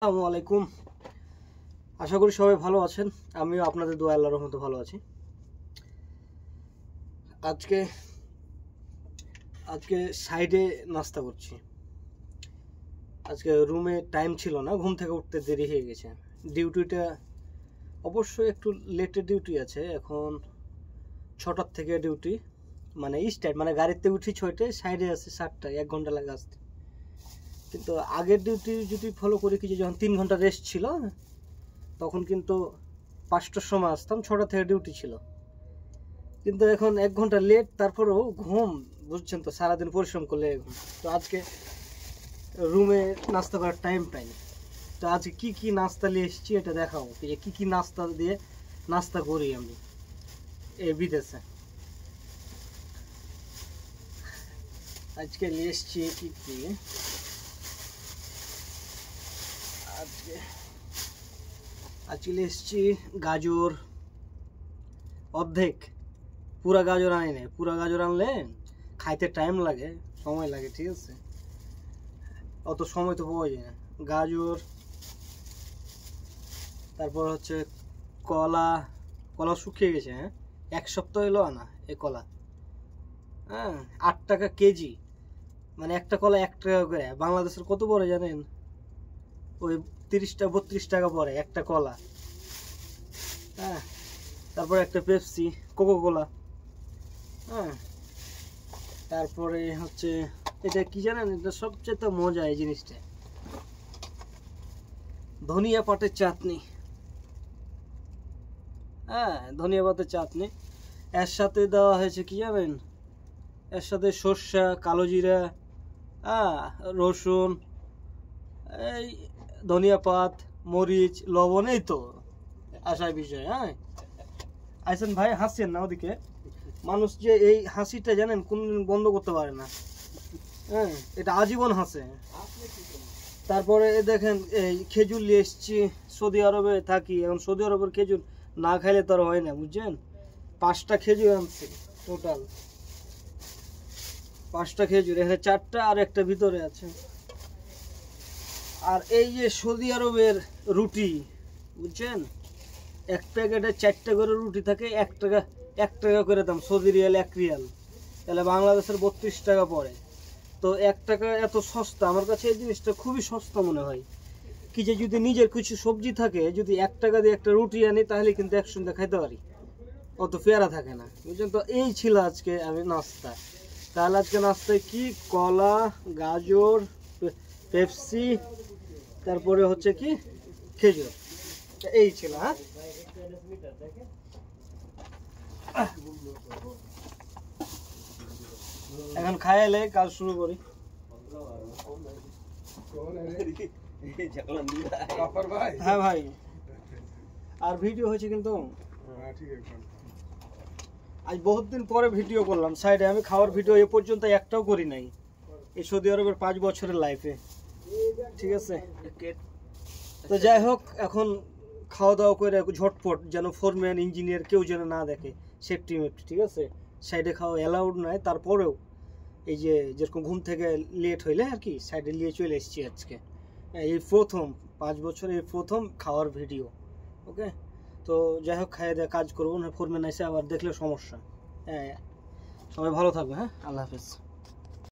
আসসালামু আলাইকুম। আশা করি সবাই ভালো আছেন। আমিও আপনাদের দোয়া আল্লাহর রহমতে ভালো আছি। আজকে আজকে সাইডে নাস্তা করছি। আজকে রুমে টাইম ছিল না, ঘুম থেকে উঠতে দেরি হয়ে গেছে। ডিউটিটা অবশ্যই একটু লেটে ডিউটি আছে, এখন 6টার থেকে ডিউটি, মানে স্টার্ট, মানে গাড়িতে উঠি 6টায়, সাইডে আছে 7টায়, 1 ঘন্টা লাগে আসতে। কিন্তু আগের ডিউটি যদি ফলো করি, কি যে যখন 3 ঘন্টা রেস্ট ছিল তখন কিন্তু 5টার সময় আসতাম, 6টা থেকে ডিউটি ছিল। কিন্তু এখন 1 ঘন্টা লেট, তারপরেও ঘুম, বুঝছেন তো, সারাদিন পরিশ্রম করলে ঘুম। তো আজকে রুমে নাস্তা করার টাইম পাইনি। তো আজকে কি কি নাস্তা নিয়ে এসেছি এটা দেখাবো, যে কি কি নাস্তা দিয়ে নাস্তা করি আমি এই বিদেশে। আজকে নিয়ে এসেছি কি কি, আজকে নিয়ে এসেছি গাজর অর্ধেক, পুরা গাজর আনি না। পুরা গাজর আনলে খাইতে টাইম লাগে, সময় লাগে, ঠিক আছে, অত সময় তো পাওয়া যায় না। গাজর, তারপর হচ্ছে কলা। কলা শুকিয়ে গেছে, হ্যাঁ, 1 সপ্তাহ হলো আনা এই কলা। হ্যাঁ, 8 টাকা কেজি, মানে একটা কলা 1 টাকা করে। বাংলাদেশের কত পড়ে জানেন? ওই 30-32 টাকা পড়ে একটা কলা। হ্যাঁ, তারপরে একটা পেপসি, কোকো কোলা। হ্যাঁ, তারপরে হচ্ছে এটা কি জানেন, এটা সবচেয়ে মজা এই জিনিসটা, ধনিয়া পাটের চাটনি। হ্যাঁ, ধনিয়া পাতের চাটনি। এর সাথে দেওয়া হয়েছে কি জানেন, এর সাথে সর্ষা, কালো জিরা, হ্যাঁ, রসুন, এই ধনিয়া পাত, মরিচ, লবণ, এই তো আসার বিষয়। হ্যাঁ, আইসেন ভাই, হাসছেন না ওদিকে? মানুষ যে এই হাসিটা জানেন কোনদিন বন্ধ করতে পারে না। হ্যাঁ, এটা আজীবন হাসে। তারপরে দেখেন এই খেজুর নিয়ে এসছি, সৌদি আরবে থাকি, এখন সৌদি আরবের খেজুর না খাইলে তো আর হয় না, বুঝছেন। 5টা খেজুর আনছি, টোটাল 5টা খেজুর, এখানে 4টা আর একটা ভিতরে আছে। আর এই যে সৌদি আরবের রুটি, বুঝছেন, 1 প্যাকেটে 4টা করে রুটি থাকে, 1 টাকা করে দাম, সৌদি রিয়াল 1 রিয়াল, তাহলে বাংলাদেশের 32 টাকা পড়ে। তো 1 টাকা এত সস্তা, আমার কাছে এই জিনিসটা খুবই সস্তা মনে হয়। কি যে যদি নিজের কিছু সবজি থাকে, যদি 1 টাকা দিয়ে একটা রুটি আনি, তাহলে কিন্তু একসঙ্গে খাইতে পারি, অত পেয়ারা থাকে না, বুঝছেন। তো এই ছিল আজকে আমি নাস্তা। তাহলে আজকে নাস্তায় কি, কলা, গাজর, পেপসি, তারপরে হচ্ছে কি খেজুর, এই ছিল। হ্যাঁ, এখন খাইলে কাজ শুরু করি। হ্যাঁ ভাই, আর ভিডিও হয়েছে কিন্তু আজ বহুত দিন পরে ভিডিও করলাম। সাইডে আমি খাওয়ার ভিডিও এ পর্যন্ত একটাও করি নাই এই সৌদি আরবের 5 বছরের লাইফে, ঠিক আছে। তো যাই হোক, এখন খাওয়া দাওয়া করে ঝটপট, যেন ফোরম্যান ইঞ্জিনিয়ার কেউ যেন না দেখে, সেফটি মেফটি, ঠিক আছে। সাইডে খাওয়া অ্যালাউড নয়, তারপরেও এই যে যেরকম ঘুম থেকে লেট হইলে আর কি, সাইডে নিয়ে চলে এসেছি আজকে। এই প্রথম 5 বছরে এই প্রথম খাওয়ার ভিডিও, ওকে। তো যাই হোক, খাইয়ে দেওয়া কাজ করবো না, ফোরম্যান এসে আবার দেখলে সমস্যা। হ্যাঁ, সবাই ভালো থাকবে। হ্যাঁ, আল্লাহ হাফেজ।